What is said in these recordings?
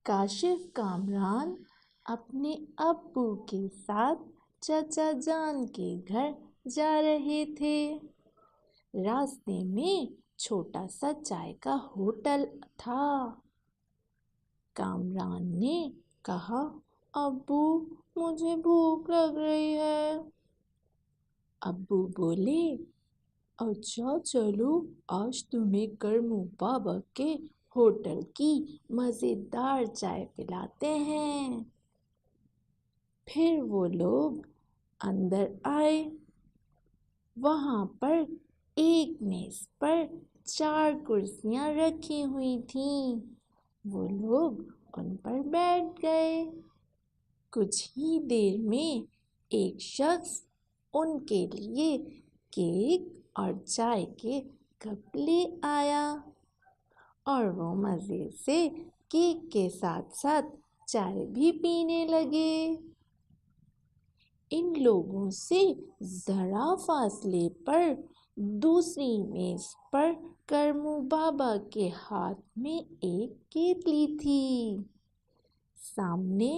کاشف کامران اپنے ابو کے ساتھ چچا جان کے گھر جا رہے تھے۔ راستے میں چھوٹا سا چائے کا ہوٹل تھا۔ کامران نے کہا، ابو مجھے بھوک لگ رہی ہے۔ ابو بولے، اچھا چلو آج تمہیں کرمو بابا کے ہوٹل کی مزیدار چائے پلاتے ہیں۔ پھر وہ لوگ اندر آئے۔ وہاں پر ایک میز پر 4 کرسیاں رکھی ہوئی تھیں۔ وہ لوگ ان پر بیٹھ گئے۔ کچھ ہی دیر میں ایک شخص ان کے لیے کیک اور چائے کے کپ لے آیا اور وہ مزے سے کیک کے ساتھ ساتھ چائے بھی پینے لگے۔ ان لوگوں سے ذرا فاصلے پر دوسری میز پر کرمو بابا کے ہاتھ میں ایک کیتلی تھی۔ سامنے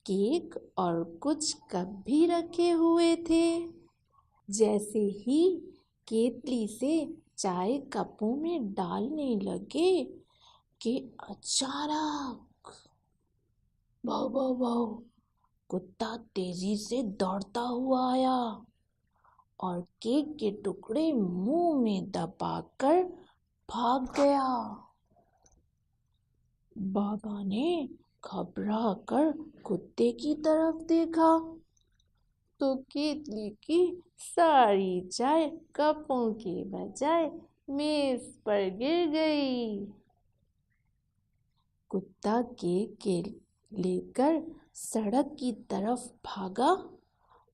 کیک اور کچھ کپ بھی رکھے ہوئے تھے۔ جیسے ہی کیتلی سے چائے کپوں میں ڈالنے لگے کہ اچانک بھاؤ بھاؤ بھاؤ کتا تیزی سے دوڑتا ہوا آیا اور کیک کے ٹکڑے منہ میں دبا کر بھاگ گیا۔ بابا نے گھبرا کر کتے کی طرف دیکھا تو کیتلی کی ساری چائے کپوں کے بجائے میز پر گر گئی۔ کتا کیک لے کر سڑک کی طرف بھاگا۔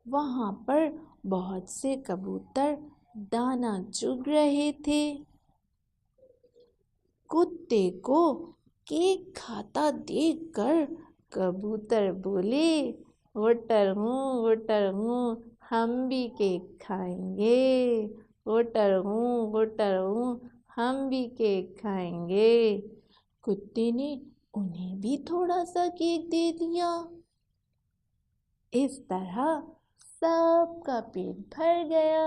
وہاں پر بہت سے کبوتر دانا چگ رہے تھے۔ کتے کو کیک کھاتا دیکھ کر کبوتر بولے، وٹر ہوں ہم بھی کیک کھائیں گے، وٹر ہوں ہم بھی کیک کھائیں گے۔ کتے نے انہیں بھی تھوڑا سا کیک دے دیا۔ اس طرح سب کا پیٹ بھر گیا۔